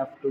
F2،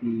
P۔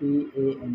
PAN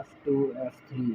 F2 F3،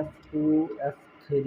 F2 F3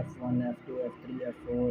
F1 F2 F3 F4،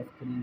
F3،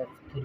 F3،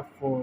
F4،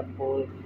F4